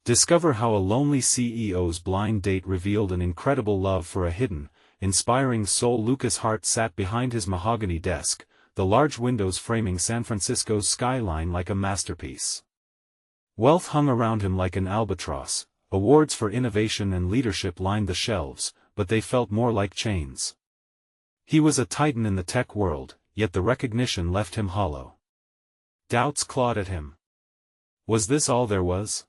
Discover how a lonely CEO's blind date revealed an incredible love for a hidden, inspiring soul. Lucas Hart sat behind his mahogany desk, the large windows framing San Francisco's skyline like a masterpiece. Wealth hung around him like an albatross, awards for innovation and leadership lined the shelves, but they felt more like chains. He was a titan in the tech world, yet the recognition left him hollow. Doubts clawed at him. Was this all there was?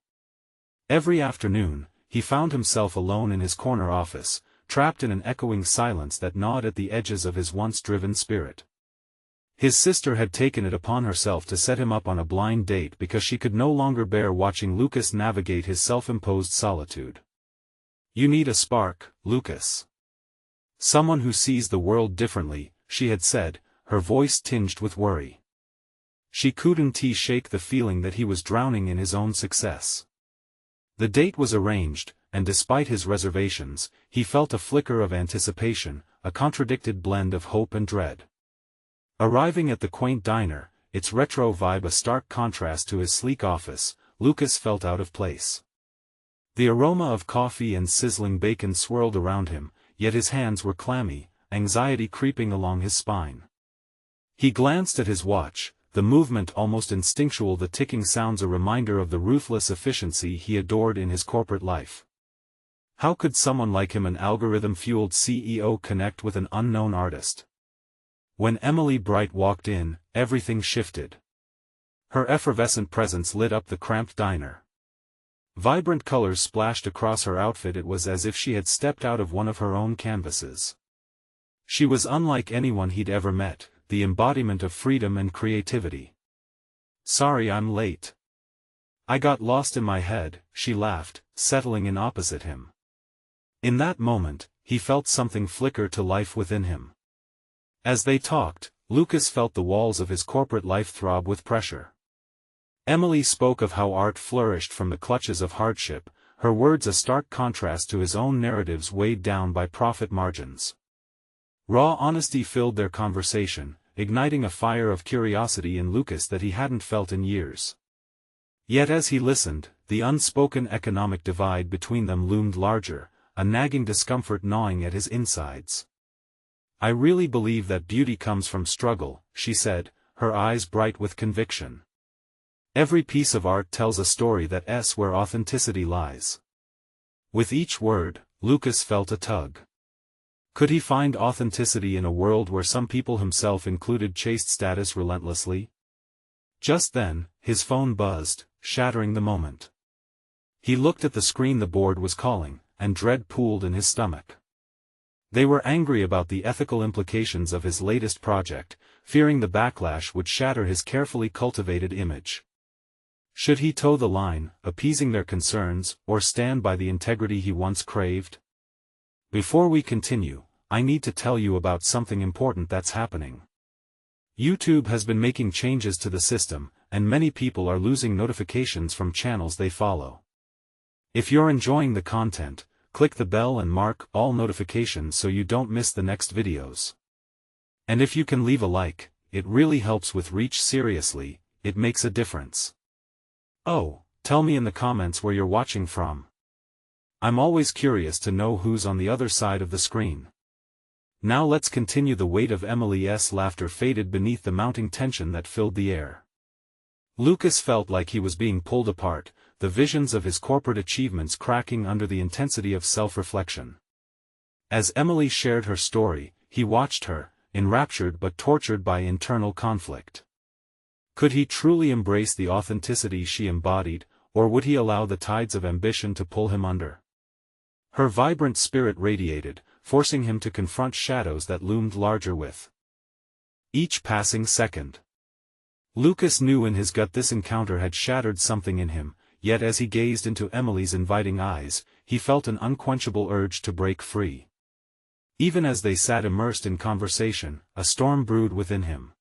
Every afternoon, he found himself alone in his corner office, trapped in an echoing silence that gnawed at the edges of his once-driven spirit. His sister had taken it upon herself to set him up on a blind date because she could no longer bear watching Lucas navigate his self-imposed solitude. "You need a spark, Lucas. Someone who sees the world differently," she had said, her voice tinged with worry. She couldn't shake the feeling that he was drowning in his own success. The date was arranged, and despite his reservations, he felt a flicker of anticipation, a contradicted blend of hope and dread. Arriving at the quaint diner, its retro vibe a stark contrast to his sleek office, Lucas felt out of place. The aroma of coffee and sizzling bacon swirled around him, yet his hands were clammy, anxiety creeping along his spine. He glanced at his watch, the movement almost instinctual, the ticking sounds a reminder of the ruthless efficiency he adored in his corporate life. How could someone like him, an algorithm-fueled CEO, connect with an unknown artist? When Emily Bright walked in, everything shifted. Her effervescent presence lit up the cramped diner. Vibrant colors splashed across her outfit. It was as if she had stepped out of one of her own canvases. She was unlike anyone he'd ever met, the embodiment of freedom and creativity. "Sorry I'm late. I got lost in my head," she laughed, settling in opposite him. In that moment, he felt something flicker to life within him. As they talked, Lucas felt the walls of his corporate life throb with pressure. Emily spoke of how art flourished from the clutches of hardship, her words a stark contrast to his own narratives weighed down by profit margins. Raw honesty filled their conversation, igniting a fire of curiosity in Lucas that he hadn't felt in years. Yet as he listened, the unspoken economic divide between them loomed larger, a nagging discomfort gnawing at his insides. "I really believe that beauty comes from struggle," she said, her eyes bright with conviction. "Every piece of art tells a story that's where authenticity lies." With each word, Lucas felt a tug. Could he find authenticity in a world where some people, himself included, chased status relentlessly? Just then, his phone buzzed, shattering the moment. He looked at the screen. The board was calling, and dread pooled in his stomach. They were angry about the ethical implications of his latest project, fearing the backlash would shatter his carefully cultivated image. Should he toe the line, appeasing their concerns, or stand by the integrity he once craved? Before we continue, I need to tell you about something important that's happening. YouTube has been making changes to the system, and many people are losing notifications from channels they follow. If you're enjoying the content, click the bell and mark all notifications so you don't miss the next videos. And if you can leave a like, it really helps with reach. Seriously, it makes a difference. Oh, tell me in the comments where you're watching from. I'm always curious to know who's on the other side of the screen. Now let's continue. The weight of Emily's laughter faded beneath the mounting tension that filled the air. Lucas felt like he was being pulled apart, the visions of his corporate achievements cracking under the intensity of self-reflection. As Emily shared her story, he watched her, enraptured but tortured by internal conflict. Could he truly embrace the authenticity she embodied, or would he allow the tides of ambition to pull him under? Her vibrant spirit radiated, forcing him to confront shadows that loomed larger with each passing second. Lucas knew in his gut this encounter had shattered something in him, yet as he gazed into Emily's inviting eyes, he felt an unquenchable urge to break free. Even as they sat immersed in conversation, a storm brewed within him.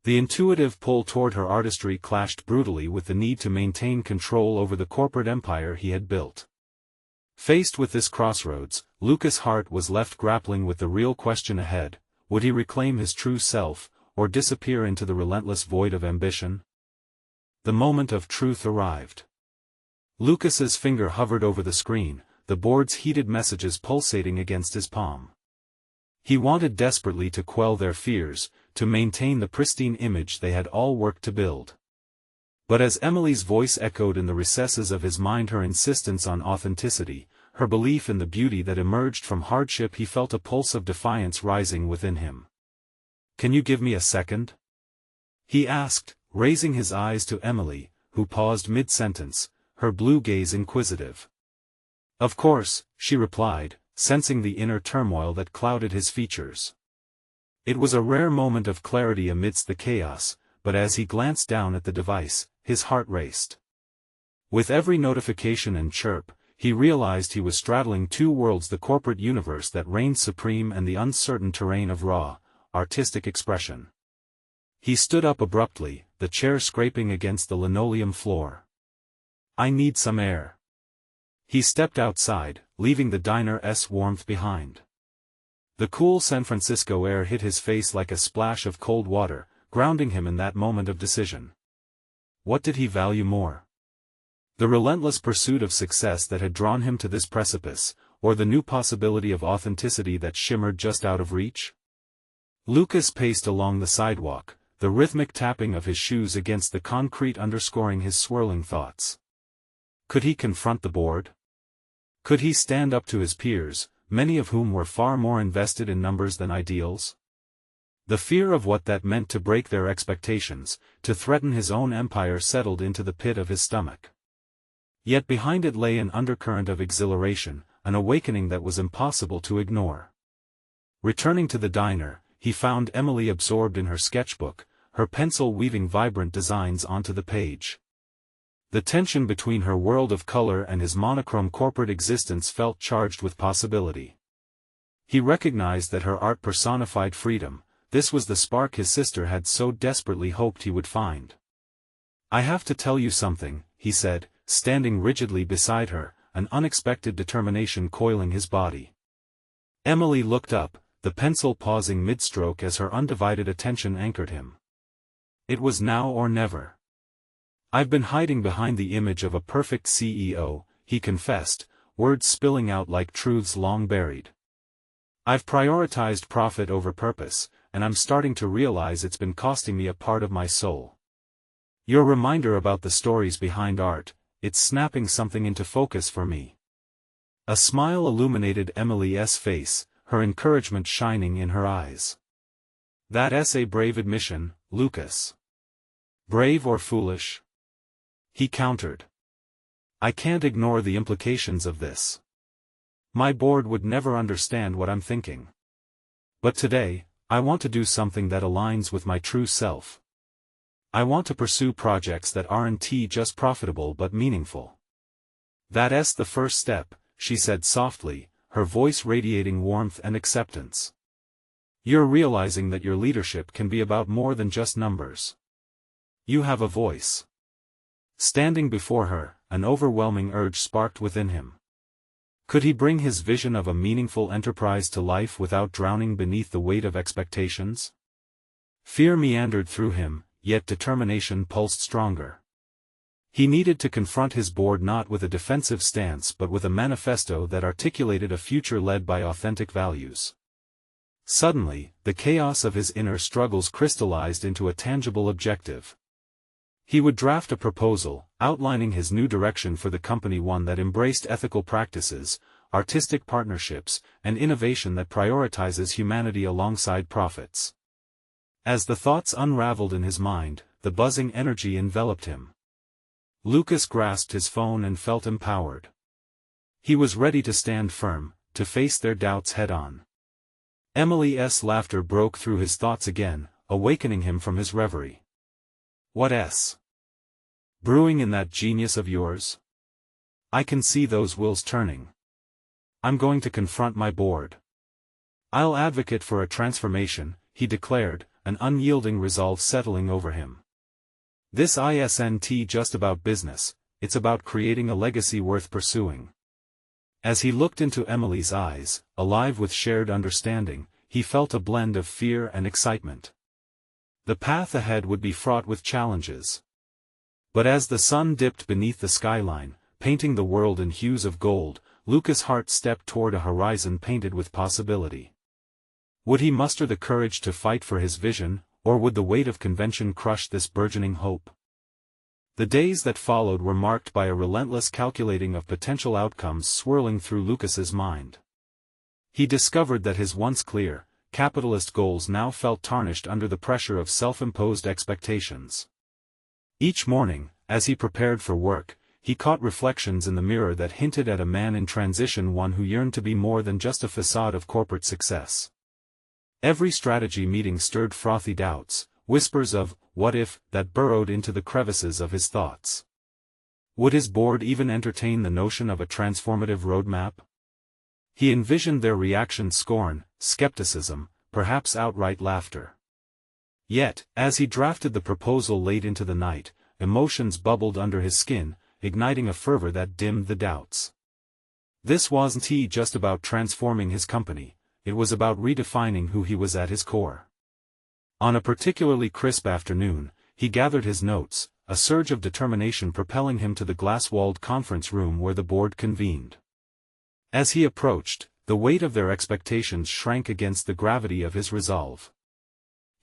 The intuitive pull toward her artistry clashed brutally with the need to maintain control over the corporate empire he had built. Faced with this crossroads, Lucas Hart was left grappling with the real question ahead: would he reclaim his true self, or disappear into the relentless void of ambition? The moment of truth arrived. Lucas's finger hovered over the screen, the board's heated messages pulsating against his palm. He wanted desperately to quell their fears, to maintain the pristine image they had all worked to build. But as Emily's voice echoed in the recesses of his mind, her insistence on authenticity, her belief in the beauty that emerged from hardship, he felt a pulse of defiance rising within him. "Can you give me a second?" he asked, raising his eyes to Emily, who paused mid-sentence, her blue gaze inquisitive. "Of course," she replied, sensing the inner turmoil that clouded his features. It was a rare moment of clarity amidst the chaos, but as he glanced down at the device, his heart raced. With every notification and chirp, he realized he was straddling two worlds: the corporate universe that reigned supreme and the uncertain terrain of raw, artistic expression. He stood up abruptly, the chair scraping against the linoleum floor. "I need some air." He stepped outside, leaving the diner's warmth behind. The cool San Francisco air hit his face like a splash of cold water, grounding him in that moment of decision. What did he value more? The relentless pursuit of success that had drawn him to this precipice, or the new possibility of authenticity that shimmered just out of reach? Lucas paced along the sidewalk, the rhythmic tapping of his shoes against the concrete underscoring his swirling thoughts. Could he confront the board? Could he stand up to his peers, many of whom were far more invested in numbers than ideals? The fear of what that meant to break their expectations, to threaten his own empire, settled into the pit of his stomach. Yet behind it lay an undercurrent of exhilaration, an awakening that was impossible to ignore. Returning to the diner, he found Emily absorbed in her sketchbook, her pencil weaving vibrant designs onto the page. The tension between her world of color and his monochrome corporate existence felt charged with possibility. He recognized that her art personified freedom. This was the spark his sister had so desperately hoped he would find. "I have to tell you something," he said, standing rigidly beside her, an unexpected determination coiling his body. Emily looked up, the pencil pausing mid-stroke as her undivided attention anchored him. It was now or never. "I've been hiding behind the image of a perfect CEO," he confessed, words spilling out like truths long buried. "I've prioritized profit over purpose, and I'm starting to realize it's been costing me a part of my soul. Your reminder about the stories behind art, it's snapping something into focus for me." A smile illuminated Emily's face, her encouragement shining in her eyes. "That's a brave admission, Lucas." "Brave or foolish?" he countered. "I can't ignore the implications of this. My board would never understand what I'm thinking. But today, I want to do something that aligns with my true self. I want to pursue projects that aren't just profitable but meaningful." "That's the first step," she said softly, her voice radiating warmth and acceptance. "You're realizing that your leadership can be about more than just numbers. You have a voice." Standing before her, an overwhelming urge sparked within him. Could he bring his vision of a meaningful enterprise to life without drowning beneath the weight of expectations? Fear meandered through him, yet determination pulsed stronger. He needed to confront his board not with a defensive stance but with a manifesto that articulated a future led by authentic values. Suddenly, the chaos of his inner struggles crystallized into a tangible objective. He would draft a proposal, outlining his new direction for the company, one that embraced ethical practices, artistic partnerships, and innovation that prioritizes humanity alongside profits. As the thoughts unraveled in his mind, the buzzing energy enveloped him. Lucas grasped his phone and felt empowered. He was ready to stand firm, to face their doubts head-on. Emily's laughter broke through his thoughts again, awakening him from his reverie. "What's brewing in that genius of yours? I can see those wheels turning. I'm going to confront my board. I'll advocate for a transformation," he declared, an unyielding resolve settling over him. "This isn't just about business, it's about creating a legacy worth pursuing." As he looked into Emily's eyes, alive with shared understanding, he felt a blend of fear and excitement. The path ahead would be fraught with challenges. But as the sun dipped beneath the skyline, painting the world in hues of gold, Lucas Hart stepped toward a horizon painted with possibility. Would he muster the courage to fight for his vision, or would the weight of convention crush this burgeoning hope? The days that followed were marked by a relentless calculating of potential outcomes swirling through Lucas's mind. He discovered that his once clear, capitalist goals now felt tarnished under the pressure of self-imposed expectations. Each morning, as he prepared for work, he caught reflections in the mirror that hinted at a man in transition, one who yearned to be more than just a facade of corporate success. Every strategy meeting stirred frothy doubts, whispers of, what if, that burrowed into the crevices of his thoughts. Would his board even entertain the notion of a transformative roadmap? He envisioned their reaction: scorn, skepticism, perhaps outright laughter. Yet, as he drafted the proposal late into the night, emotions bubbled under his skin, igniting a fervor that dimmed the doubts. This wasn't just about transforming his company, it was about redefining who he was at his core. On a particularly crisp afternoon, he gathered his notes, a surge of determination propelling him to the glass-walled conference room where the board convened. As he approached, the weight of their expectations shrank against the gravity of his resolve.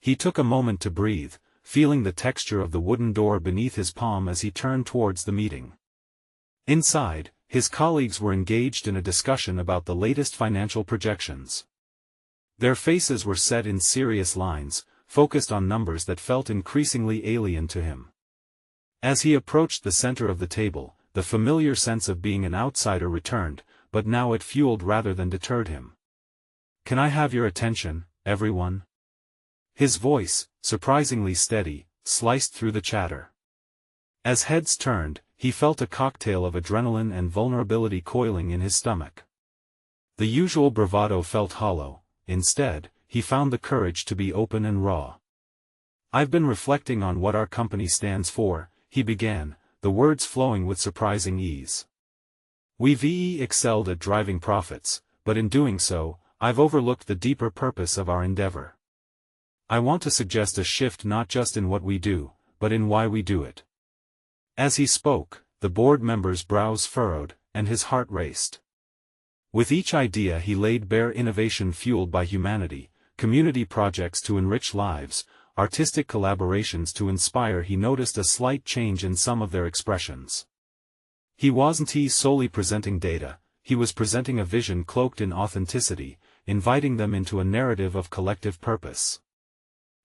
He took a moment to breathe, feeling the texture of the wooden door beneath his palm as he turned towards the meeting. Inside, his colleagues were engaged in a discussion about the latest financial projections. Their faces were set in serious lines, focused on numbers that felt increasingly alien to him. As he approached the center of the table, the familiar sense of being an outsider returned, but now it fueled rather than deterred him. "Can I have your attention, everyone?" His voice, surprisingly steady, sliced through the chatter. As heads turned, he felt a cocktail of adrenaline and vulnerability coiling in his stomach. The usual bravado felt hollow. Instead, he found the courage to be open and raw. "I've been reflecting on what our company stands for," he began, the words flowing with surprising ease. "We've excelled at driving profits, but in doing so, I've overlooked the deeper purpose of our endeavor. I want to suggest a shift not just in what we do, but in why we do it." As he spoke, the board member's brows furrowed, and his heart raced. With each idea he laid bare innovation fueled by humanity, community projects to enrich lives, artistic collaborations to inspire. He noticed a slight change in some of their expressions. He wasn't solely presenting data, he was presenting a vision cloaked in authenticity, inviting them into a narrative of collective purpose.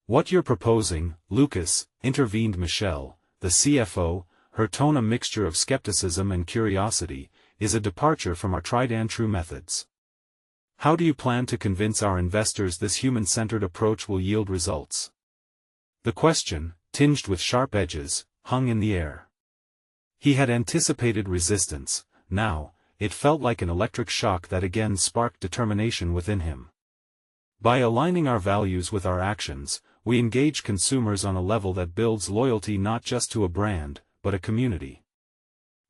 "What you're proposing, Lucas," intervened Michelle, the CFO, her tone a mixture of skepticism and curiosity, "is a departure from our tried-and-true methods. How do you plan to convince our investors this human-centered approach will yield results?" The question, tinged with sharp edges, hung in the air. He had anticipated resistance. Now, it felt like an electric shock that again sparked determination within him. "By aligning our values with our actions, we engage consumers on a level that builds loyalty not just to a brand, but a community.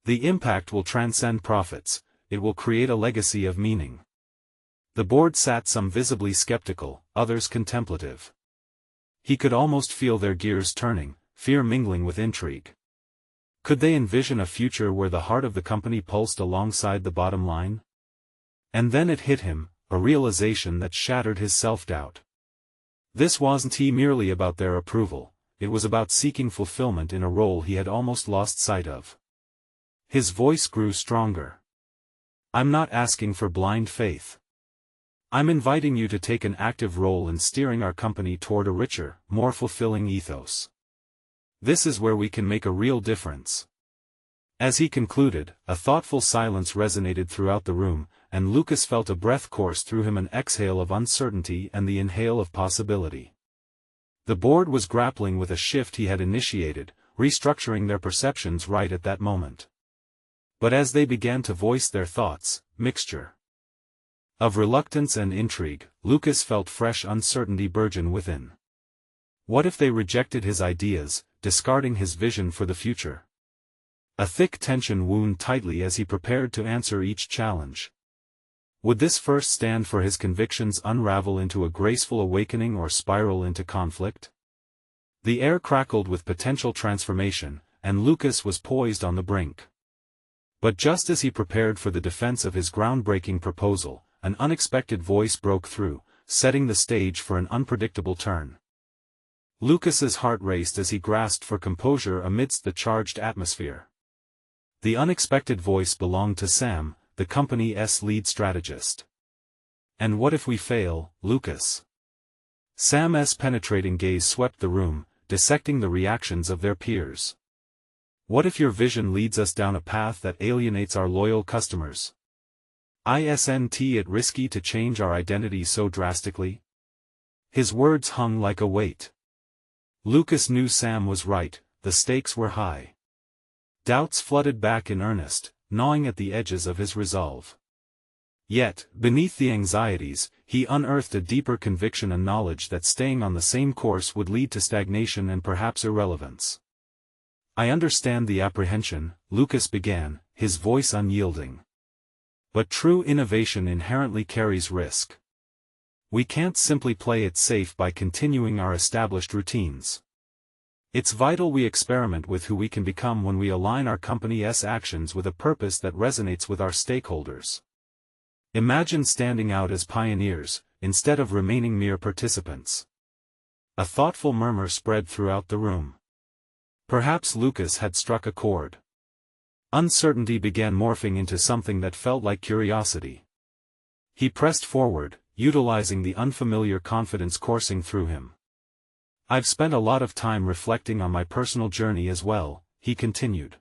The impact will transcend profits, it will create a legacy of meaning." The board sat, some visibly skeptical, others contemplative. He could almost feel their gears turning, fear mingling with intrigue. Could they envision a future where the heart of the company pulsed alongside the bottom line? And then it hit him, a realization that shattered his self-doubt. This wasn't merely about their approval, it was about seeking fulfillment in a role he had almost lost sight of. His voice grew stronger. "I'm not asking for blind faith. I'm inviting you to take an active role in steering our company toward a richer, more fulfilling ethos. This is where we can make a real difference." As he concluded, a thoughtful silence resonated throughout the room, and Lucas felt a breath course through him, an exhale of uncertainty and the inhale of possibility. The board was grappling with a shift he had initiated, restructuring their perceptions right at that moment. But as they began to voice their thoughts, mixture of reluctance and intrigue, Lucas felt fresh uncertainty burgeon within. What if they rejected his ideas, discarding his vision for the future? A thick tension wound tightly as he prepared to answer each challenge. Would this first stand for his convictions unravel into a graceful awakening or spiral into conflict? The air crackled with potential transformation, and Lucas was poised on the brink. But just as he prepared for the defense of his groundbreaking proposal, an unexpected voice broke through, setting the stage for an unpredictable turn. Lucas's heart raced as he grasped for composure amidst the charged atmosphere. The unexpected voice belonged to Sam, the company's lead strategist. "And what if we fail, Lucas?" Sam's penetrating gaze swept the room, dissecting the reactions of their peers. "What if your vision leads us down a path that alienates our loyal customers? Isn't it risky to change our identity so drastically?" His words hung like a weight. Lucas knew Sam was right, the stakes were high. Doubts flooded back in earnest, gnawing at the edges of his resolve. Yet, beneath the anxieties, he unearthed a deeper conviction and knowledge that staying on the same course would lead to stagnation and perhaps irrelevance. "I understand the apprehension," Lucas began, his voice unyielding. "But true innovation inherently carries risk. We can't simply play it safe by continuing our established routines. It's vital we experiment with who we can become when we align our company's actions with a purpose that resonates with our stakeholders. Imagine standing out as pioneers, instead of remaining mere participants." A thoughtful murmur spread throughout the room. Perhaps Lucas had struck a chord. Uncertainty began morphing into something that felt like curiosity. He pressed forward, utilizing the unfamiliar confidence coursing through him. "I've spent a lot of time reflecting on my personal journey as well," he continued.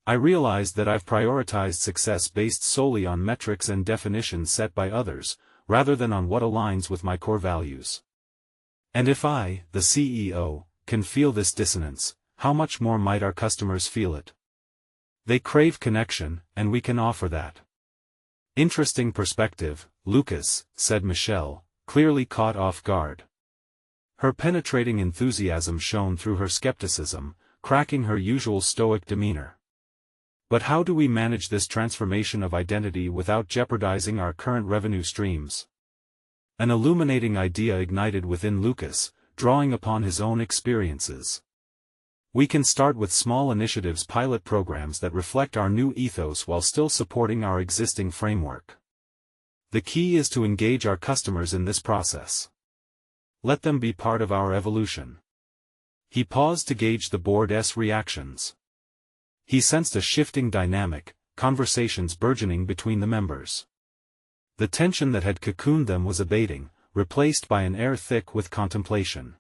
"I realized that I've prioritized success based solely on metrics and definitions set by others, rather than on what aligns with my core values. And if I, the CEO, can feel this dissonance, how much more might our customers feel it? They crave connection, and we can offer that." "Interesting perspective, Lucas," said Michelle, clearly caught off guard. Her penetrating enthusiasm shone through her skepticism, cracking her usual stoic demeanor. "But how do we manage this transformation of identity without jeopardizing our current revenue streams?" An illuminating idea ignited within Lucas, drawing upon his own experiences. "We can start with small initiatives, pilot programs that reflect our new ethos while still supporting our existing framework. The key is to engage our customers in this process. Let them be part of our evolution." He paused to gauge the board's reactions. He sensed a shifting dynamic, conversations burgeoning between the members. The tension that had cocooned them was abating, replaced by an air thick with contemplation.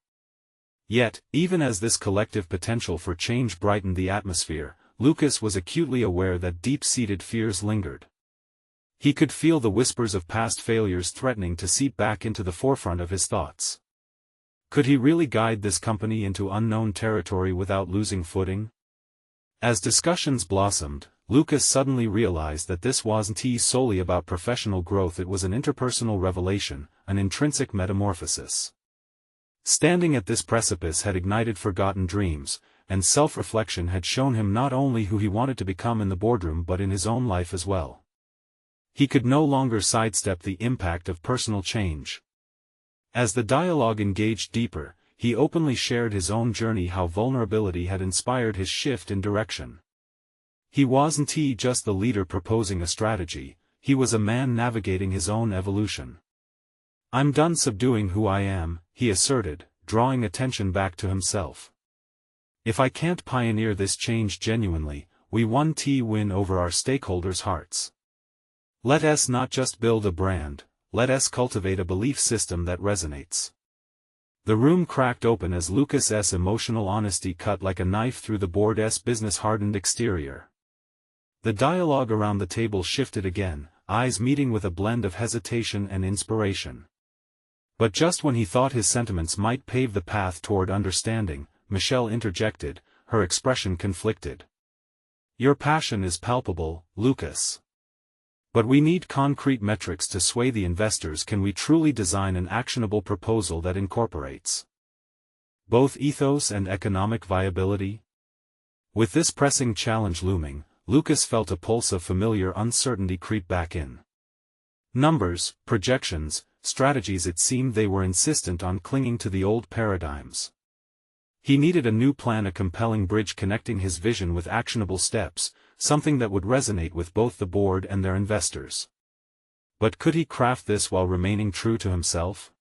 Yet, even as this collective potential for change brightened the atmosphere, Lucas was acutely aware that deep-seated fears lingered. He could feel the whispers of past failures threatening to seep back into the forefront of his thoughts. Could he really guide this company into unknown territory without losing footing? As discussions blossomed, Lucas suddenly realized that this wasn't solely about professional growth, it was an interpersonal revelation, an intrinsic metamorphosis. Standing at this precipice had ignited forgotten dreams, and self-reflection had shown him not only who he wanted to become in the boardroom but in his own life as well. He could no longer sidestep the impact of personal change. As the dialogue engaged deeper, he openly shared his own journey, how vulnerability had inspired his shift in direction. He wasn't just the leader proposing a strategy, he was a man navigating his own evolution. "I'm done subduing who I am," he asserted, drawing attention back to himself. "If I can't pioneer this change genuinely, we won't win over our stakeholders' hearts. Let us not just build a brand, let us cultivate a belief system that resonates." The room cracked open as Lucas's emotional honesty cut like a knife through the board's business-hardened exterior. The dialogue around the table shifted again, eyes meeting with a blend of hesitation and inspiration. But just when he thought his sentiments might pave the path toward understanding, Michelle interjected, her expression conflicted. "Your passion is palpable, Lucas. But we need concrete metrics to sway the investors. Can we truly design an actionable proposal that incorporates both ethos and economic viability?" With this pressing challenge looming, Lucas felt a pulse of familiar uncertainty creep back in. Numbers, projections, strategies, it seemed they were insistent on clinging to the old paradigms. He needed a new plan, a compelling bridge connecting his vision with actionable steps, something that would resonate with both the board and their investors. But could he craft this while remaining true to himself?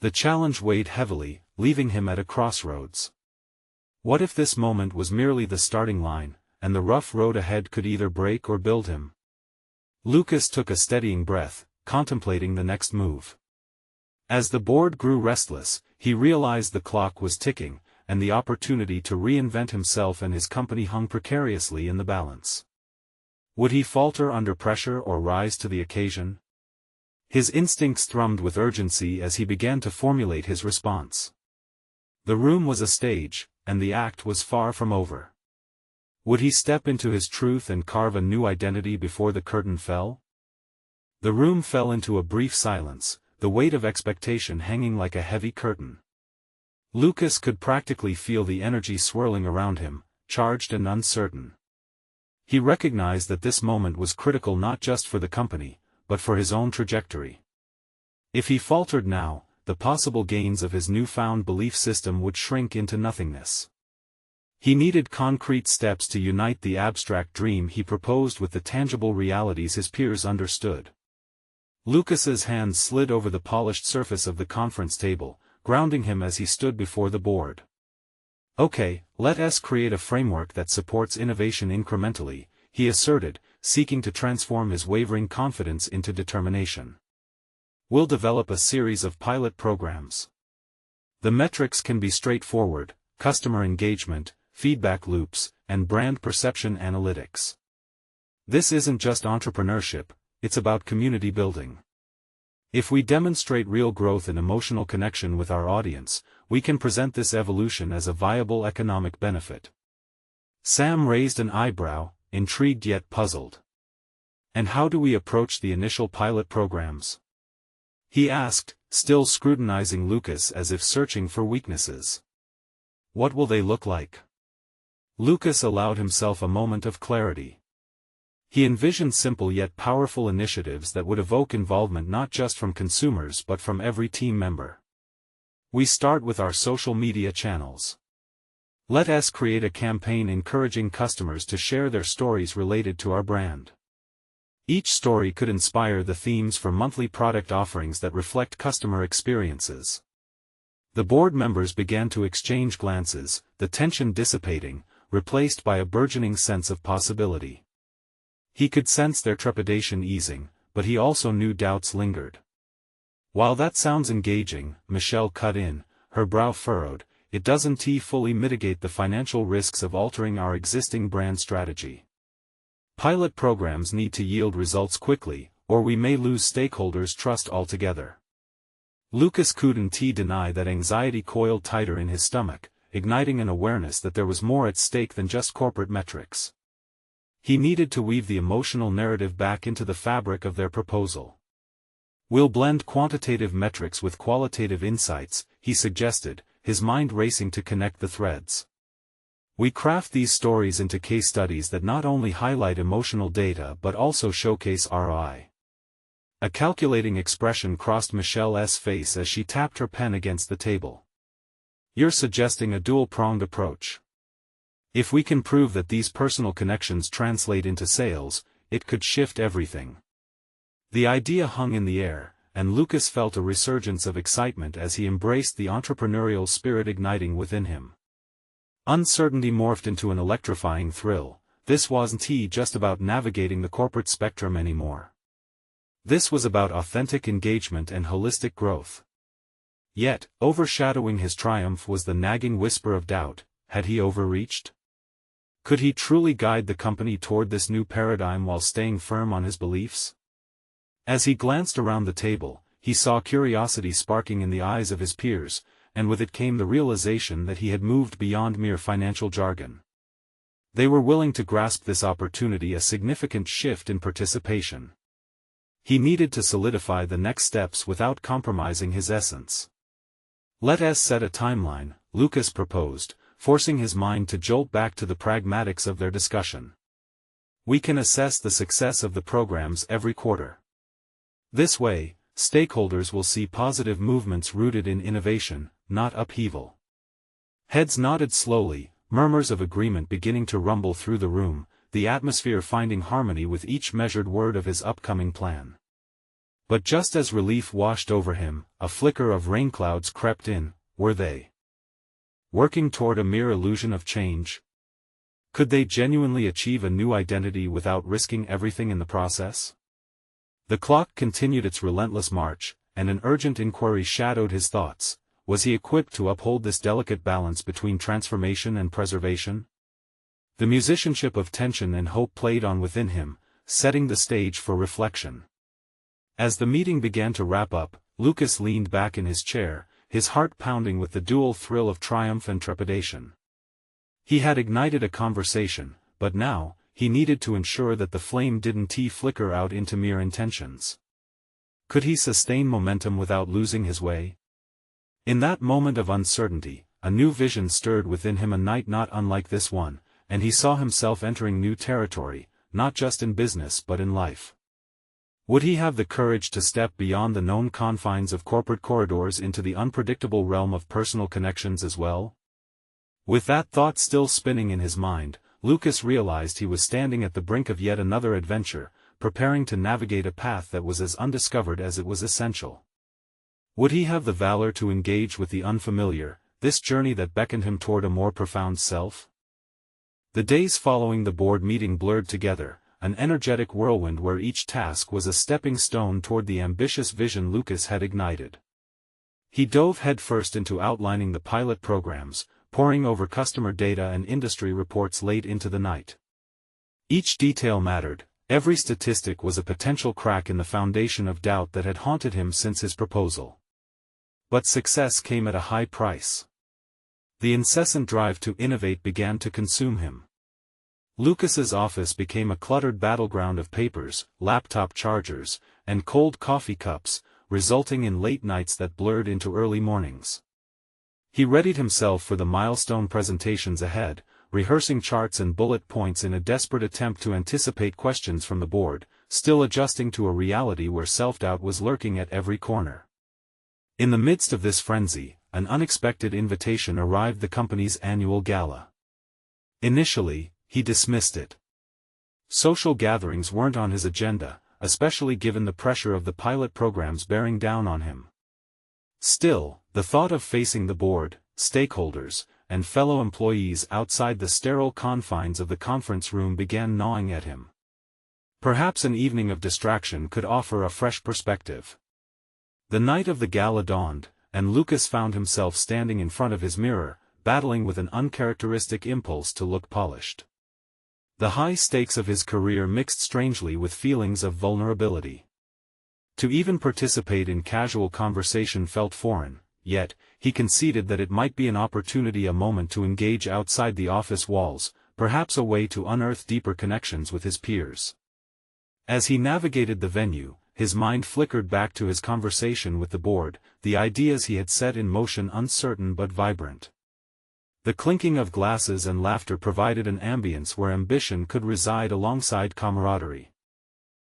The challenge weighed heavily, leaving him at a crossroads. What if this moment was merely the starting line, and the rough road ahead could either break or build him? Lucas took a steadying breath, contemplating the next move. As the board grew restless, he realized the clock was ticking, and the opportunity to reinvent himself and his company hung precariously in the balance. Would he falter under pressure or rise to the occasion? His instincts thrummed with urgency as he began to formulate his response. The room was a stage, and the act was far from over. Would he step into his truth and carve a new identity before the curtain fell? The room fell into a brief silence, the weight of expectation hanging like a heavy curtain. Lucas could practically feel the energy swirling around him, charged and uncertain. He recognized that this moment was critical not just for the company, but for his own trajectory. If he faltered now, the possible gains of his newfound belief system would shrink into nothingness. He needed concrete steps to unite the abstract dream he proposed with the tangible realities his peers understood. Lucas's hands slid over the polished surface of the conference table, grounding him as he stood before the board. Okay, let us create a framework that supports innovation incrementally, he asserted, seeking to transform his wavering confidence into determination. We'll develop a series of pilot programs. The metrics can be straightforward: customer engagement, feedback loops, and brand perception analytics. This isn't just entrepreneurship, it's about community building. If we demonstrate real growth and emotional connection with our audience, we can present this evolution as a viable economic benefit. Sam raised an eyebrow, intrigued yet puzzled. And how do we approach the initial pilot programs? He asked, still scrutinizing Lucas as if searching for weaknesses. What will they look like? Lucas allowed himself a moment of clarity. He envisioned simple yet powerful initiatives that would evoke involvement not just from consumers but from every team member. We start with our social media channels. Let us create a campaign encouraging customers to share their stories related to our brand. Each story could inspire the themes for monthly product offerings that reflect customer experiences. The board members began to exchange glances, the tension dissipating, replaced by a burgeoning sense of possibility. He could sense their trepidation easing, but he also knew doubts lingered. While that sounds engaging, Michelle cut in, her brow furrowed, it doesn't fully mitigate the financial risks of altering our existing brand strategy. Pilot programs need to yield results quickly, or we may lose stakeholders' trust altogether. Lucas couldn't deny that anxiety coiled tighter in his stomach, igniting an awareness that there was more at stake than just corporate metrics. He needed to weave the emotional narrative back into the fabric of their proposal. We'll blend quantitative metrics with qualitative insights, he suggested, his mind racing to connect the threads. We craft these stories into case studies that not only highlight emotional data but also showcase ROI. A calculating expression crossed Michelle's face as she tapped her pen against the table. You're suggesting a dual-pronged approach. If we can prove that these personal connections translate into sales, it could shift everything. The idea hung in the air, and Lucas felt a resurgence of excitement as he embraced the entrepreneurial spirit igniting within him. Uncertainty morphed into an electrifying thrill. This wasn't just about navigating the corporate spectrum anymore. This was about authentic engagement and holistic growth. Yet, overshadowing his triumph was the nagging whisper of doubt: had he overreached? Could he truly guide the company toward this new paradigm while staying firm on his beliefs? As he glanced around the table, he saw curiosity sparking in the eyes of his peers, and with it came the realization that he had moved beyond mere financial jargon. They were willing to grasp this opportunity, a significant shift in participation. He needed to solidify the next steps without compromising his essence. Let us set a timeline, Lucas proposed, forcing his mind to jolt back to the pragmatics of their discussion. We can assess the success of the programs every quarter. This way, stakeholders will see positive movements rooted in innovation, not upheaval. Heads nodded slowly, murmurs of agreement beginning to rumble through the room. the atmosphere finding harmony with each measured word of his upcoming plan. But just as relief washed over him, a flicker of rain clouds crept in. Were they working toward a mere illusion of change? Could they genuinely achieve a new identity without risking everything in the process? The clock continued its relentless march, and an urgent inquiry shadowed his thoughts. Was he equipped to uphold this delicate balance between transformation and preservation? The musicianship of tension and hope played on within him, setting the stage for reflection. As the meeting began to wrap up, Lucas leaned back in his chair, his heart pounding with the dual thrill of triumph and trepidation. He had ignited a conversation, but now, he needed to ensure that the flame didn't flicker out into mere intentions. Could he sustain momentum without losing his way? In that moment of uncertainty, a new vision stirred within him, a night not unlike this one, and he saw himself entering new territory, not just in business but in life. Would he have the courage to step beyond the known confines of corporate corridors into the unpredictable realm of personal connections as well? With that thought still spinning in his mind, Lucas realized he was standing at the brink of yet another adventure, preparing to navigate a path that was as undiscovered as it was essential. Would he have the valor to engage with the unfamiliar, this journey that beckoned him toward a more profound self? The days following the board meeting blurred together, an energetic whirlwind where each task was a stepping stone toward the ambitious vision Lucas had ignited. He dove headfirst into outlining the pilot programs, poring over customer data and industry reports late into the night. Each detail mattered, every statistic was a potential crack in the foundation of doubt that had haunted him since his proposal. But success came at a high price. The incessant drive to innovate began to consume him. Lucas's office became a cluttered battleground of papers, laptop chargers, and cold coffee cups, resulting in late nights that blurred into early mornings. He readied himself for the milestone presentations ahead, rehearsing charts and bullet points in a desperate attempt to anticipate questions from the board, still adjusting to a reality where self-doubt was lurking at every corner. In the midst of this frenzy, an unexpected invitation arrived: the company's annual gala. Initially, he dismissed it. Social gatherings weren't on his agenda, especially given the pressure of the pilot programs bearing down on him. Still, the thought of facing the board, stakeholders, and fellow employees outside the sterile confines of the conference room began gnawing at him. Perhaps an evening of distraction could offer a fresh perspective. The night of the gala dawned, and Lucas found himself standing in front of his mirror, battling with an uncharacteristic impulse to look polished. The high stakes of his career mixed strangely with feelings of vulnerability. To even participate in casual conversation felt foreign, yet, he conceded that it might be an opportunity, a moment to engage outside the office walls, perhaps a way to unearth deeper connections with his peers. As he navigated the venue, his mind flickered back to his conversation with the board, the ideas he had set in motion uncertain but vibrant. The clinking of glasses and laughter provided an ambience where ambition could reside alongside camaraderie.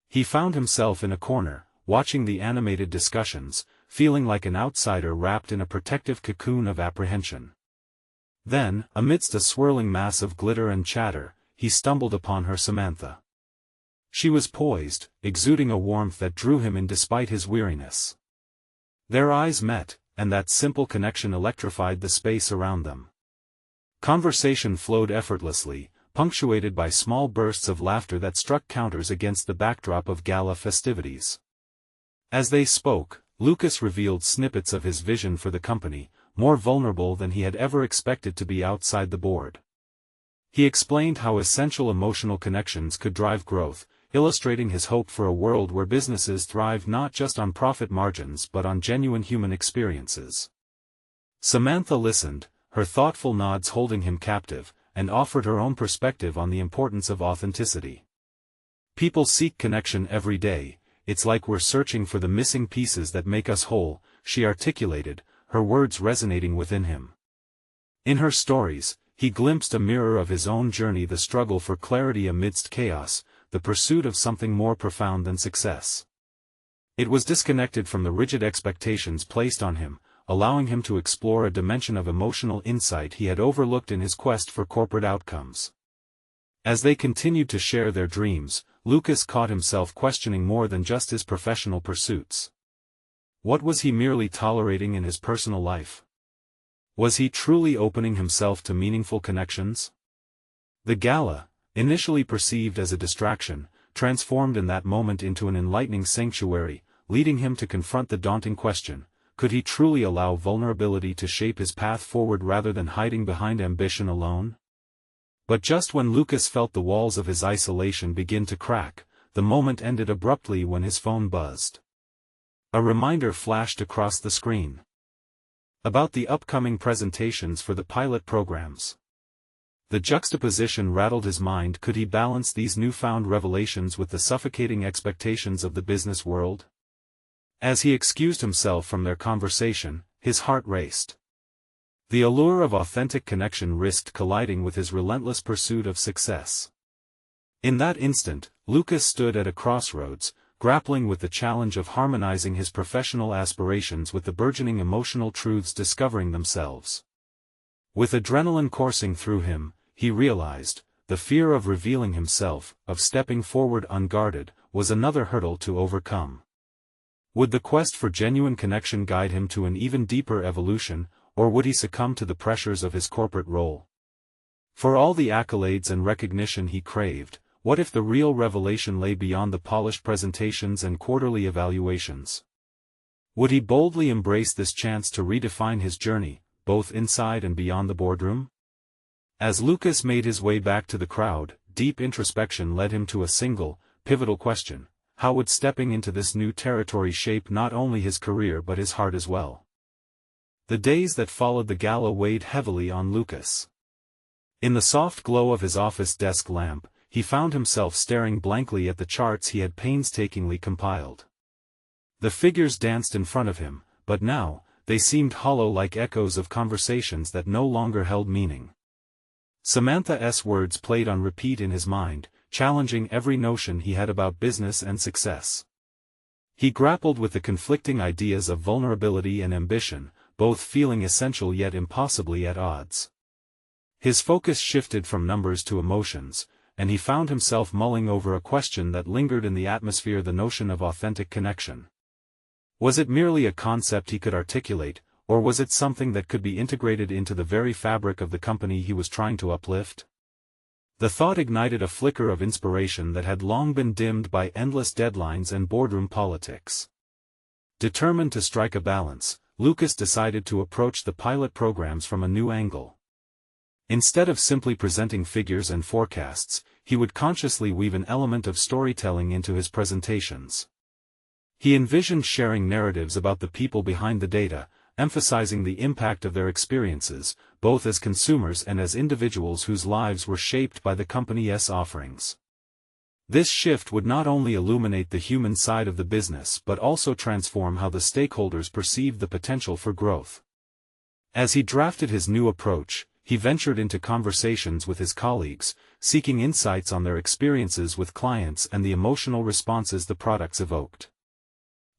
He found himself in a corner, watching the animated discussions, feeling like an outsider wrapped in a protective cocoon of apprehension. Then, amidst a swirling mass of glitter and chatter, he stumbled upon her, Samantha. She was poised, exuding a warmth that drew him in despite his weariness. Their eyes met, and that simple connection electrified the space around them. Conversation flowed effortlessly, punctuated by small bursts of laughter that struck counters against the backdrop of gala festivities. As they spoke, Lucas revealed snippets of his vision for the company, more vulnerable than he had ever expected to be outside the board. He explained how essential emotional connections could drive growth, illustrating his hope for a world where businesses thrive not just on profit margins but on genuine human experiences. Samantha listened, her thoughtful nods holding him captive, and offered her own perspective on the importance of authenticity. People seek connection every day, it's like we're searching for the missing pieces that make us whole, she articulated, her words resonating within him. In her stories, he glimpsed a mirror of his own journey, the struggle for clarity amidst chaos, the pursuit of something more profound than success. It was disconnected from the rigid expectations placed on him, allowing him to explore a dimension of emotional insight he had overlooked in his quest for corporate outcomes. As they continued to share their dreams, Lucas caught himself questioning more than just his professional pursuits. What was he merely tolerating in his personal life? Was he truly opening himself to meaningful connections? The gala, initially perceived as a distraction, transformed in that moment into an enlightening sanctuary, leading him to confront the daunting question: could he truly allow vulnerability to shape his path forward rather than hiding behind ambition alone? But just when Lucas felt the walls of his isolation begin to crack, the moment ended abruptly when his phone buzzed. A reminder flashed across the screen about the upcoming presentations for the pilot programs. The juxtaposition rattled his mind. Could he balance these newfound revelations with the suffocating expectations of the business world? As he excused himself from their conversation, his heart raced. The allure of authentic connection risked colliding with his relentless pursuit of success. In that instant, Lucas stood at a crossroads, grappling with the challenge of harmonizing his professional aspirations with the burgeoning emotional truths discovering themselves. With adrenaline coursing through him, he realized, the fear of revealing himself, of stepping forward unguarded, was another hurdle to overcome. Would the quest for genuine connection guide him to an even deeper evolution, or would he succumb to the pressures of his corporate role? For all the accolades and recognition he craved, what if the real revelation lay beyond the polished presentations and quarterly evaluations? Would he boldly embrace this chance to redefine his journey, both inside and beyond the boardroom? As Lucas made his way back to the crowd, deep introspection led him to a single, pivotal question: how would stepping into this new territory shape not only his career but his heart as well? The days that followed the gala weighed heavily on Lucas. In the soft glow of his office desk lamp, he found himself staring blankly at the charts he had painstakingly compiled. The figures danced in front of him, but now, they seemed hollow like echoes of conversations that no longer held meaning. Samantha's words played on repeat in his mind, challenging every notion he had about business and success. He grappled with the conflicting ideas of vulnerability and ambition, both feeling essential yet impossibly at odds. His focus shifted from numbers to emotions, and he found himself mulling over a question that lingered in the atmosphere: the notion of authentic connection. Was it merely a concept he could articulate, or was it something that could be integrated into the very fabric of the company he was trying to uplift? The thought ignited a flicker of inspiration that had long been dimmed by endless deadlines and boardroom politics. Determined to strike a balance, Lucas decided to approach the pilot programs from a new angle. Instead of simply presenting figures and forecasts, he would consciously weave an element of storytelling into his presentations. He envisioned sharing narratives about the people behind the data, emphasizing the impact of their experiences, both as consumers and as individuals whose lives were shaped by the company's offerings. This shift would not only illuminate the human side of the business but also transform how the stakeholders perceived the potential for growth. As he drafted his new approach, he ventured into conversations with his colleagues, seeking insights on their experiences with clients and the emotional responses the products evoked.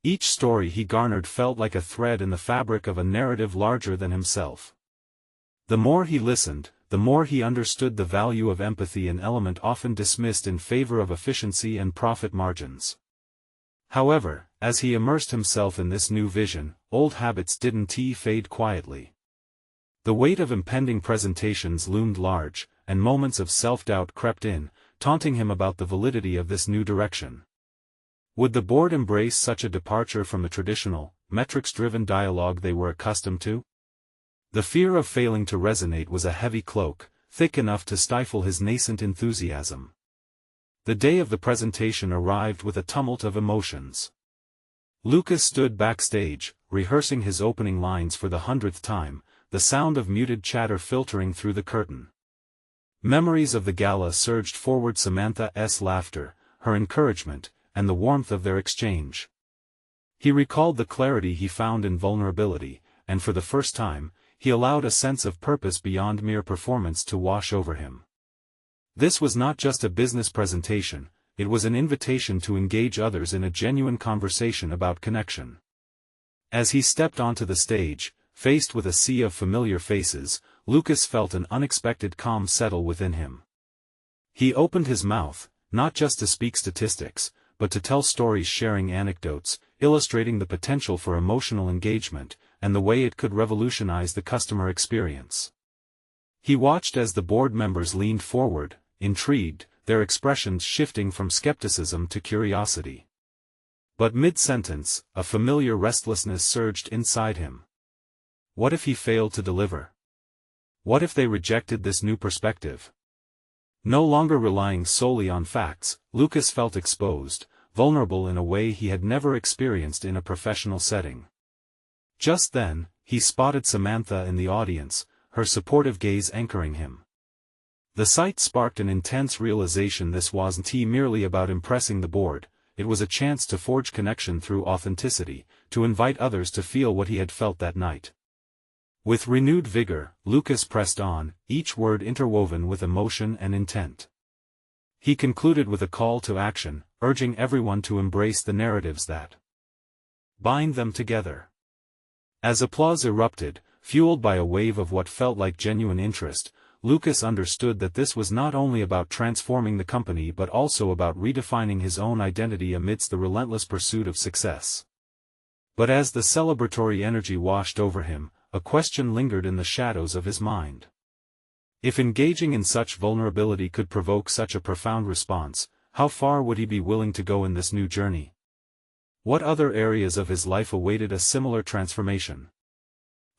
Each story he garnered felt like a thread in the fabric of a narrative larger than himself. The more he listened, the more he understood the value of empathy, an element often dismissed in favor of efficiency and profit margins. However, as he immersed himself in this new vision, old habits didn't fade quietly. The weight of impending presentations loomed large, and moments of self-doubt crept in, taunting him about the validity of this new direction. Would the board embrace such a departure from the traditional, metrics-driven dialogue they were accustomed to? The fear of failing to resonate was a heavy cloak, thick enough to stifle his nascent enthusiasm. The day of the presentation arrived with a tumult of emotions. Lucas stood backstage, rehearsing his opening lines for the 100th time, the sound of muted chatter filtering through the curtain. Memories of the gala surged forward: Samantha's laughter, her encouragement, and the warmth of their exchange. He recalled the clarity he found in vulnerability, and for the first time, he allowed a sense of purpose beyond mere performance to wash over him. This was not just a business presentation, it was an invitation to engage others in a genuine conversation about connection. As he stepped onto the stage, faced with a sea of familiar faces, Lucas felt an unexpected calm settle within him. He opened his mouth, not just to speak statistics, but to tell stories, sharing anecdotes, illustrating the potential for emotional engagement, and the way it could revolutionize the customer experience. He watched as the board members leaned forward, intrigued, their expressions shifting from skepticism to curiosity. But mid-sentence, a familiar restlessness surged inside him. What if he failed to deliver? What if they rejected this new perspective? No longer relying solely on facts, Lucas felt exposed, vulnerable in a way he had never experienced in a professional setting. Just then, he spotted Samantha in the audience, her supportive gaze anchoring him. The sight sparked an intense realization this wasn't merely about impressing the board, it was a chance to forge connection through authenticity, to invite others to feel what he had felt that night. With renewed vigor, Lucas pressed on, each word interwoven with emotion and intent. He concluded with a call to action, urging everyone to embrace the narratives that bind them together. As applause erupted, fueled by a wave of what felt like genuine interest, Lucas understood that this was not only about transforming the company but also about redefining his own identity amidst the relentless pursuit of success. But as the celebratory energy washed over him, a question lingered in the shadows of his mind. If engaging in such vulnerability could provoke such a profound response, how far would he be willing to go in this new journey? What other areas of his life awaited a similar transformation?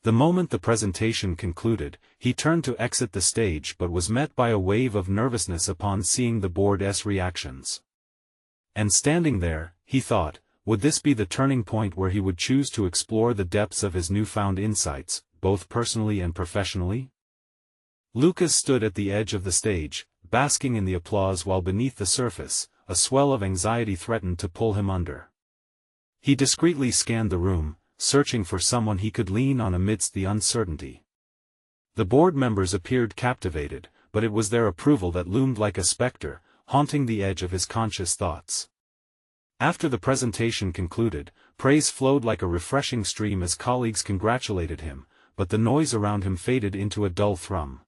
The moment the presentation concluded, he turned to exit the stage but was met by a wave of nervousness upon seeing the board's reactions. And standing there, he thought, would this be the turning point where he would choose to explore the depths of his newfound insights, both personally and professionally? Lucas stood at the edge of the stage, basking in the applause while beneath the surface, a swell of anxiety threatened to pull him under. He discreetly scanned the room, searching for someone he could lean on amidst the uncertainty. The board members appeared captivated, but it was their approval that loomed like a specter, haunting the edge of his conscious thoughts. After the presentation concluded, praise flowed like a refreshing stream as colleagues congratulated him, but the noise around him faded into a dull thrum.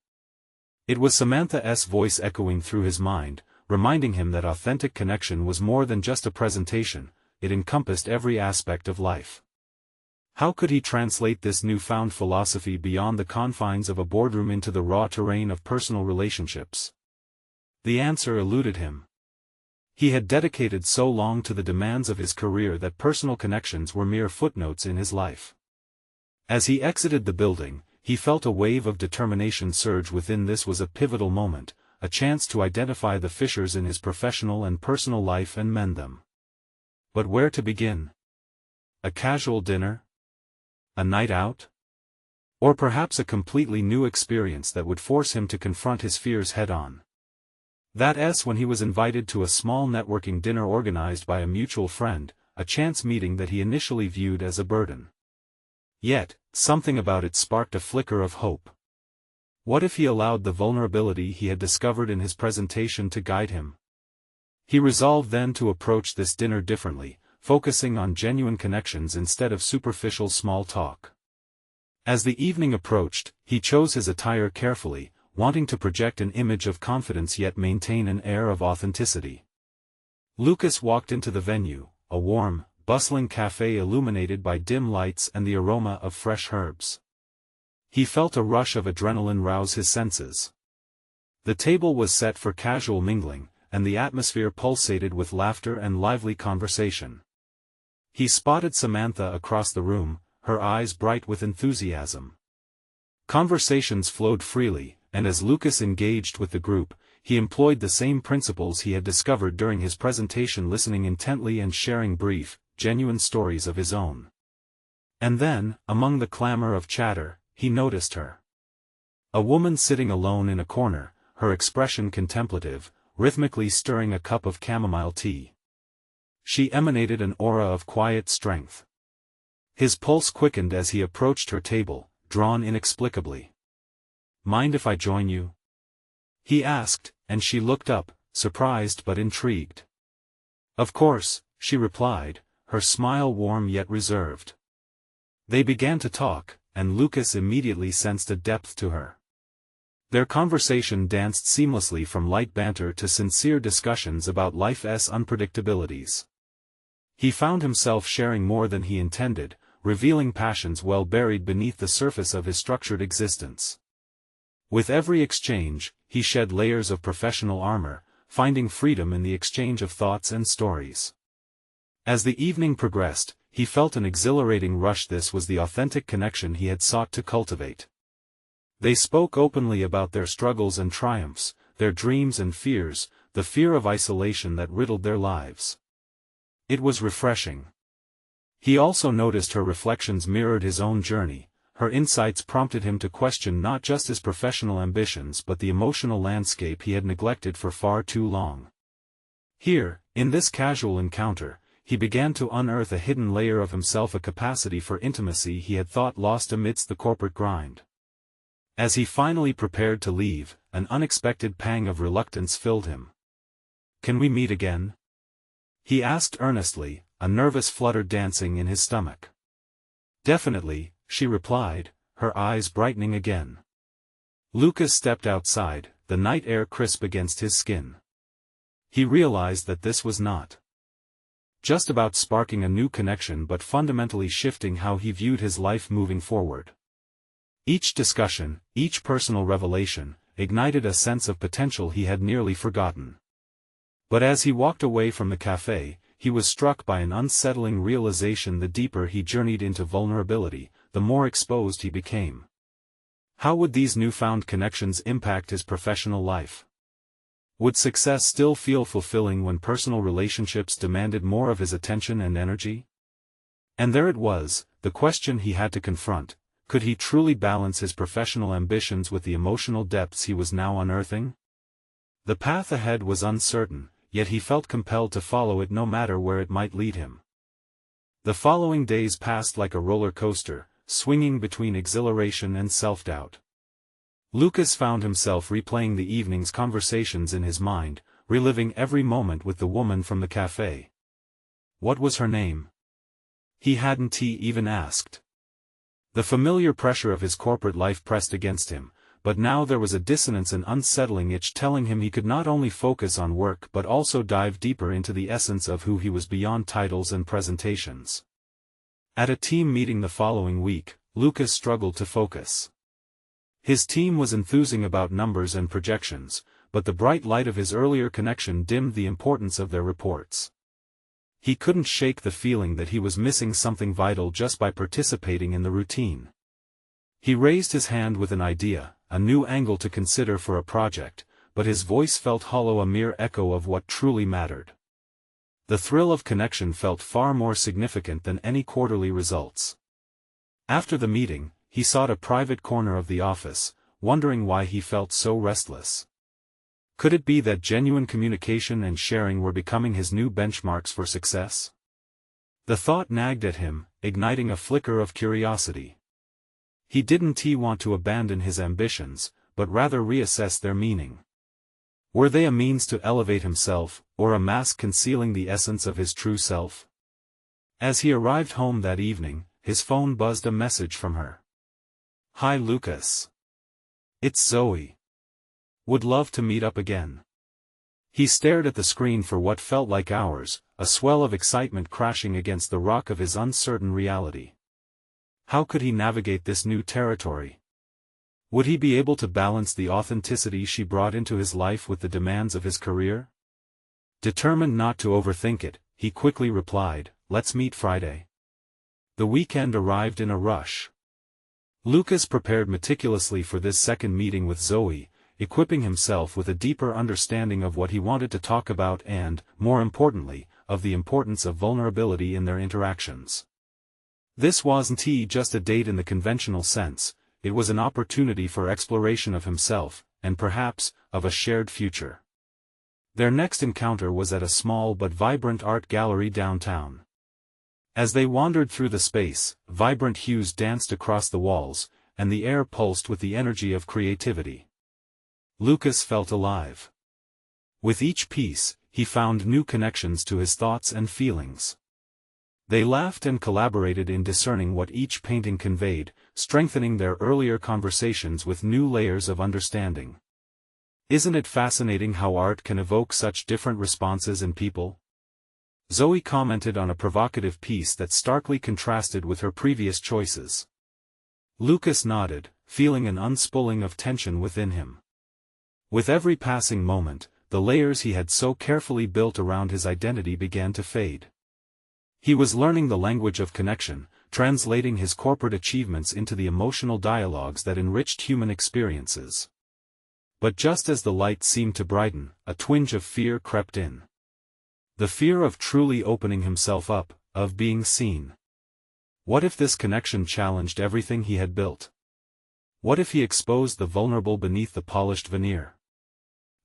It was Samantha's voice echoing through his mind, reminding him that authentic connection was more than just a presentation, it encompassed every aspect of life. How could he translate this newfound philosophy beyond the confines of a boardroom into the raw terrain of personal relationships? The answer eluded him. He had dedicated so long to the demands of his career that personal connections were mere footnotes in his life. As he exited the building, he felt a wave of determination surge within. This was a pivotal moment, a chance to identify the fissures in his professional and personal life and mend them. But where to begin? A casual dinner? A night out? Or perhaps a completely new experience that would force him to confront his fears head-on. That's when he was invited to a small networking dinner organized by a mutual friend, a chance meeting that he initially viewed as a burden. Yet, something about it sparked a flicker of hope. What if he allowed the vulnerability he had discovered in his presentation to guide him? He resolved then to approach this dinner differently, focusing on genuine connections instead of superficial small talk. As the evening approached, he chose his attire carefully, wanting to project an image of confidence yet maintain an air of authenticity. Lucas walked into the venue, a warm, bustling cafe illuminated by dim lights and the aroma of fresh herbs. He felt a rush of adrenaline rouse his senses. The table was set for casual mingling, and the atmosphere pulsated with laughter and lively conversation. He spotted Samantha across the room, her eyes bright with enthusiasm. Conversations flowed freely, and as Lucas engaged with the group, he employed the same principles he had discovered during his presentation, listening intently and sharing brief, genuine stories of his own. And then, among the clamor of chatter, he noticed her. A woman sitting alone in a corner, her expression contemplative, rhythmically stirring a cup of chamomile tea. She emanated an aura of quiet strength. His pulse quickened as he approached her table, drawn inexplicably. "Mind if I join you?" he asked, and she looked up, surprised but intrigued. "Of course," she replied, her smile warm yet reserved. They began to talk, and Lucas immediately sensed a depth to her. Their conversation danced seamlessly from light banter to sincere discussions about life's unpredictabilities. He found himself sharing more than he intended, revealing passions well buried beneath the surface of his structured existence. With every exchange, he shed layers of professional armor, finding freedom in the exchange of thoughts and stories. As the evening progressed, he felt an exhilarating rush. This was the authentic connection he had sought to cultivate. They spoke openly about their struggles and triumphs, their dreams and fears, the fear of isolation that riddled their lives. It was refreshing. He also noticed her reflections mirrored his own journey. Her insights prompted him to question not just his professional ambitions but the emotional landscape he had neglected for far too long. Here, in this casual encounter, he began to unearth a hidden layer of himself, a capacity for intimacy he had thought lost amidst the corporate grind. As he finally prepared to leave, an unexpected pang of reluctance filled him. "Can we meet again?" he asked earnestly, a nervous flutter dancing in his stomach. "Definitely," she replied, her eyes brightening again. Lucas stepped outside, the night air crisp against his skin. He realized that this was not just about sparking a new connection but fundamentally shifting how he viewed his life moving forward. Each discussion, each personal revelation, ignited a sense of potential he had nearly forgotten. But as he walked away from the cafe, he was struck by an unsettling realization: the deeper he journeyed into vulnerability, the more exposed he became. How would these newfound connections impact his professional life? Would success still feel fulfilling when personal relationships demanded more of his attention and energy? And there it was, the question he had to confront: could he truly balance his professional ambitions with the emotional depths he was now unearthing? The path ahead was uncertain, yet he felt compelled to follow it no matter where it might lead him. The following days passed like a roller coaster, swinging between exhilaration and self-doubt. Lucas found himself replaying the evening's conversations in his mind, reliving every moment with the woman from the cafe. What was her name? He hadn't even asked. The familiar pressure of his corporate life pressed against him, but now there was a dissonance, an unsettling itch telling him he could not only focus on work but also dive deeper into the essence of who he was beyond titles and presentations. At a team meeting the following week, Lucas struggled to focus. His team was enthusing about numbers and projections, but the bright light of his earlier connection dimmed the importance of their reports. He couldn't shake the feeling that he was missing something vital just by participating in the routine. He raised his hand with an idea, a new angle to consider for a project, but his voice felt hollow, a mere echo of what truly mattered. The thrill of connection felt far more significant than any quarterly results. After the meeting, he sought a private corner of the office, wondering why he felt so restless. Could it be that genuine communication and sharing were becoming his new benchmarks for success? The thought nagged at him, igniting a flicker of curiosity. He didn't want to abandon his ambitions, but rather reassess their meaning. Were they a means to elevate himself, or a mask concealing the essence of his true self? As he arrived home that evening, his phone buzzed a message from her. "Hi Lucas. It's Zoe. Would love to meet up again." He stared at the screen for what felt like hours, a swell of excitement crashing against the rock of his uncertain reality. How could he navigate this new territory? Would he be able to balance the authenticity she brought into his life with the demands of his career? Determined not to overthink it, he quickly replied, "Let's meet Friday." The weekend arrived in a rush. Lucas prepared meticulously for this second meeting with Zoe, equipping himself with a deeper understanding of what he wanted to talk about and, more importantly, of the importance of vulnerability in their interactions. This wasn't just a date in the conventional sense, it was an opportunity for exploration of himself, and perhaps, of a shared future. Their next encounter was at a small but vibrant art gallery downtown. As they wandered through the space, vibrant hues danced across the walls, and the air pulsed with the energy of creativity. Lucas felt alive. With each piece, he found new connections to his thoughts and feelings. They laughed and collaborated in discerning what each painting conveyed, strengthening their earlier conversations with new layers of understanding. Isn't it fascinating how art can evoke such different responses in people? Zoe commented on a provocative piece that starkly contrasted with her previous choices. Lucas nodded, feeling an unspooling of tension within him. With every passing moment, the layers he had so carefully built around his identity began to fade. He was learning the language of connection, translating his corporate achievements into the emotional dialogues that enriched human experiences. But just as the light seemed to brighten, a twinge of fear crept in. The fear of truly opening himself up, of being seen. What if this connection challenged everything he had built? What if he exposed the vulnerable beneath the polished veneer?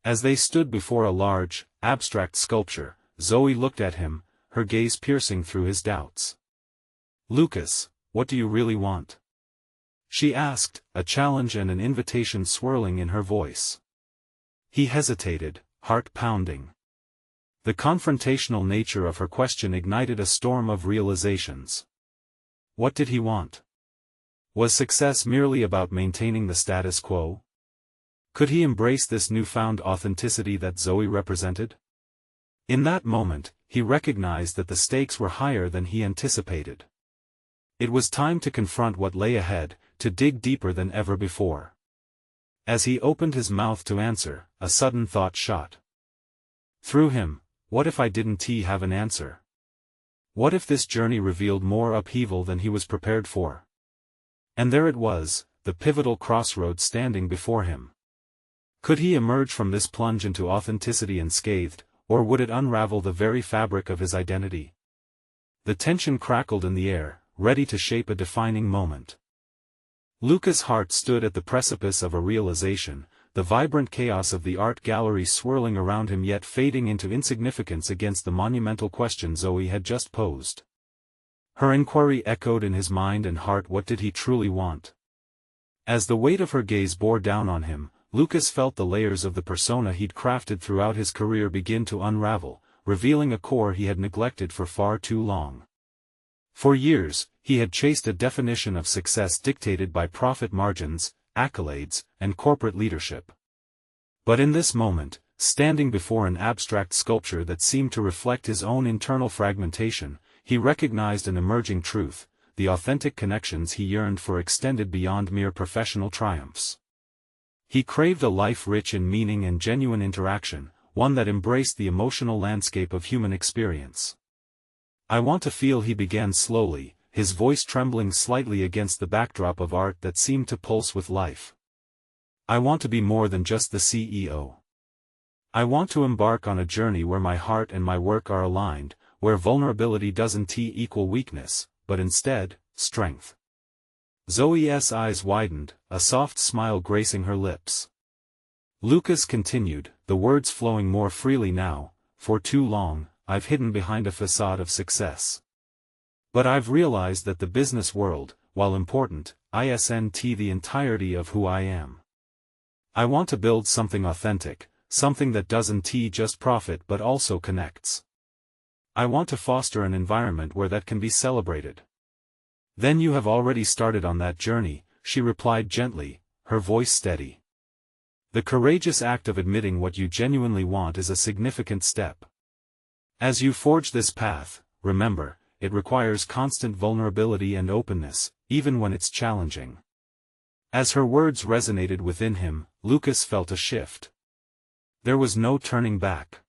As they stood before a large, abstract sculpture, Zoe looked at him, her gaze piercing through his doubts. "Lucas, what do you really want?" she asked, a challenge and an invitation swirling in her voice. He hesitated, heart pounding. The confrontational nature of her question ignited a storm of realizations. What did he want? Was success merely about maintaining the status quo? Could he embrace this newfound authenticity that Zoe represented? In that moment, he recognized that the stakes were higher than he anticipated. It was time to confront what lay ahead, to dig deeper than ever before. As he opened his mouth to answer, a sudden thought shot through him. What if I didn't have an answer? What if this journey revealed more upheaval than he was prepared for? And there it was, the pivotal crossroads standing before him. Could he emerge from this plunge into authenticity unscathed, or would it unravel the very fabric of his identity? The tension crackled in the air, ready to shape a defining moment. Lucas' heart stood at the precipice of a realization, the vibrant chaos of the art gallery swirling around him yet fading into insignificance against the monumental question Zoe had just posed. Her inquiry echoed in his mind and heart. What did he truly want? As the weight of her gaze bore down on him, Lucas felt the layers of the persona he'd crafted throughout his career begin to unravel, revealing a core he had neglected for far too long. For years, he had chased a definition of success dictated by profit margins, accolades, and corporate leadership. But in this moment, standing before an abstract sculpture that seemed to reflect his own internal fragmentation, he recognized an emerging truth: the authentic connections he yearned for extended beyond mere professional triumphs. He craved a life rich in meaning and genuine interaction, one that embraced the emotional landscape of human experience. "I want to feel," he began slowly, his voice trembling slightly against the backdrop of art that seemed to pulse with life. "I want to be more than just the CEO. I want to embark on a journey where my heart and my work are aligned, where vulnerability doesn't equal weakness, but instead, strength." Zoe's eyes widened, a soft smile gracing her lips. Lucas continued, the words flowing more freely now. "For too long, I've hidden behind a facade of success. But I've realized that the business world, while important, isn't the entirety of who I am. I want to build something authentic, something that doesn't just profit but also connects. I want to foster an environment where that can be celebrated." "Then you have already started on that journey," she replied gently, her voice steady. "The courageous act of admitting what you genuinely want is a significant step. As you forge this path, remember, it requires constant vulnerability and openness, even when it's challenging." As her words resonated within him, Lucas felt a shift. There was no turning back.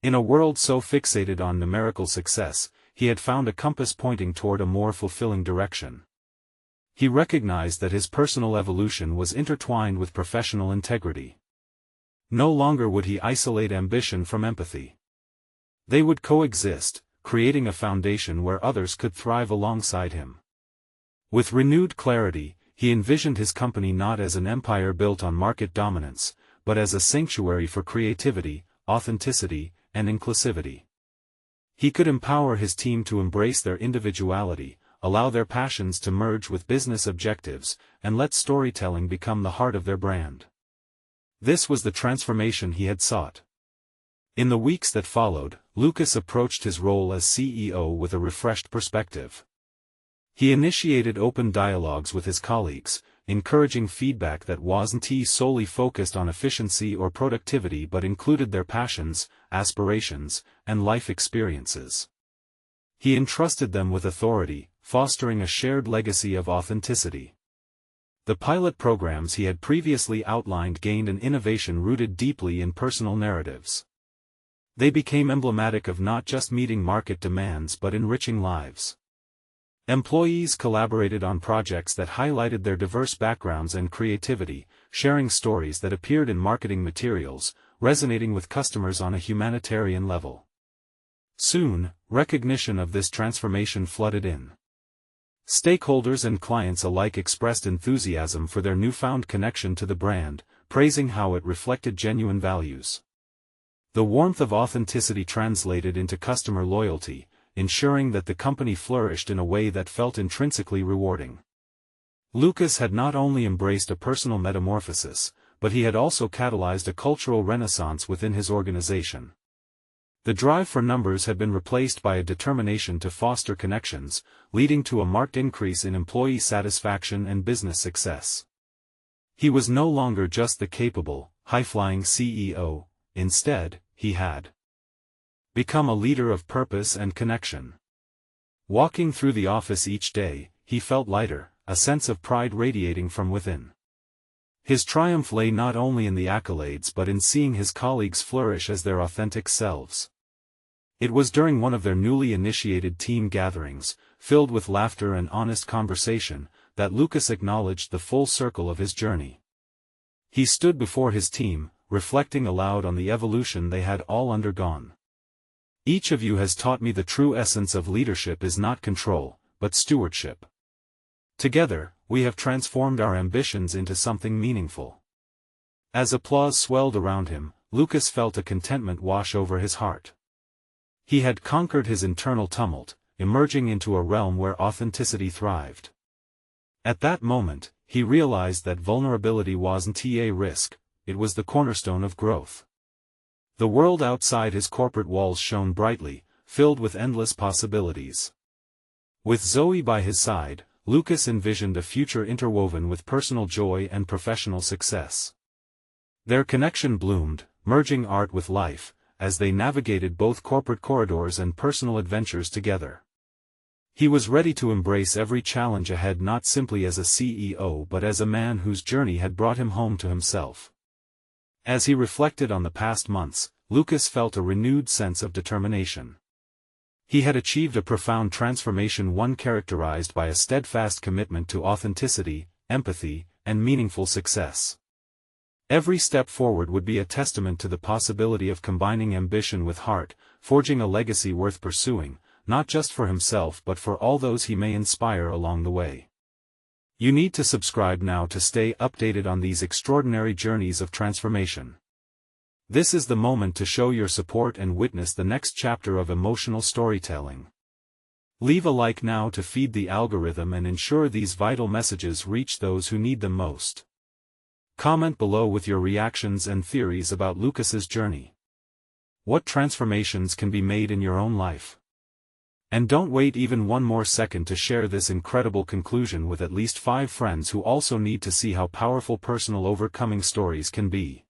In a world so fixated on numerical success, he had found a compass pointing toward a more fulfilling direction. He recognized that his personal evolution was intertwined with professional integrity. No longer would he isolate ambition from empathy. They would coexist, creating a foundation where others could thrive alongside him. With renewed clarity, he envisioned his company not as an empire built on market dominance, but as a sanctuary for creativity, authenticity, and inclusivity. He could empower his team to embrace their individuality, allow their passions to merge with business objectives, and let storytelling become the heart of their brand. This was the transformation he had sought. In the weeks that followed, Lucas approached his role as CEO with a refreshed perspective. He initiated open dialogues with his colleagues, encouraging feedback that wasn't solely focused on efficiency or productivity but included their passions, aspirations, and life experiences. He entrusted them with authority, fostering a shared legacy of authenticity. The pilot programs he had previously outlined gained an innovation rooted deeply in personal narratives. They became emblematic of not just meeting market demands but enriching lives. Employees collaborated on projects that highlighted their diverse backgrounds and creativity, sharing stories that appeared in marketing materials, resonating with customers on a humanitarian level. Soon, recognition of this transformation flooded in. Stakeholders and clients alike expressed enthusiasm for their newfound connection to the brand, praising how it reflected genuine values. The warmth of authenticity translated into customer loyalty, ensuring that the company flourished in a way that felt intrinsically rewarding. Lucas had not only embraced a personal metamorphosis, but he had also catalyzed a cultural renaissance within his organization. The drive for numbers had been replaced by a determination to foster connections, leading to a marked increase in employee satisfaction and business success. He was no longer just the capable, high-flying CEO, instead, he had become a leader of purpose and connection. Walking through the office each day, he felt lighter, a sense of pride radiating from within. His triumph lay not only in the accolades but in seeing his colleagues flourish as their authentic selves. It was during one of their newly initiated team gatherings, filled with laughter and honest conversation, that Lucas acknowledged the full circle of his journey. He stood before his team, reflecting aloud on the evolution they had all undergone. Each of you has taught me the true essence of leadership is not control, but stewardship. Together, we have transformed our ambitions into something meaningful. As applause swelled around him, Lucas felt a contentment wash over his heart. He had conquered his internal tumult, emerging into a realm where authenticity thrived. At that moment, he realized that vulnerability wasn't a risk, it was the cornerstone of growth. The world outside his corporate walls shone brightly, filled with endless possibilities. With Zoe by his side, Lucas envisioned a future interwoven with personal joy and professional success. Their connection bloomed, merging art with life, as they navigated both corporate corridors and personal adventures together. He was ready to embrace every challenge ahead not simply as a CEO but as a man whose journey had brought him home to himself. As he reflected on the past months, Lucas felt a renewed sense of determination. He had achieved a profound transformation, one characterized by a steadfast commitment to authenticity, empathy, and meaningful success. Every step forward would be a testament to the possibility of combining ambition with heart, forging a legacy worth pursuing, not just for himself but for all those he may inspire along the way. You need to subscribe now to stay updated on these extraordinary journeys of transformation. This is the moment to show your support and witness the next chapter of emotional storytelling. Leave a like now to feed the algorithm and ensure these vital messages reach those who need them most. Comment below with your reactions and theories about Lucas's journey. What transformations can be made in your own life? And don't wait even one more second to share this incredible conclusion with at least 5 friends who also need to see how powerful personal overcoming stories can be.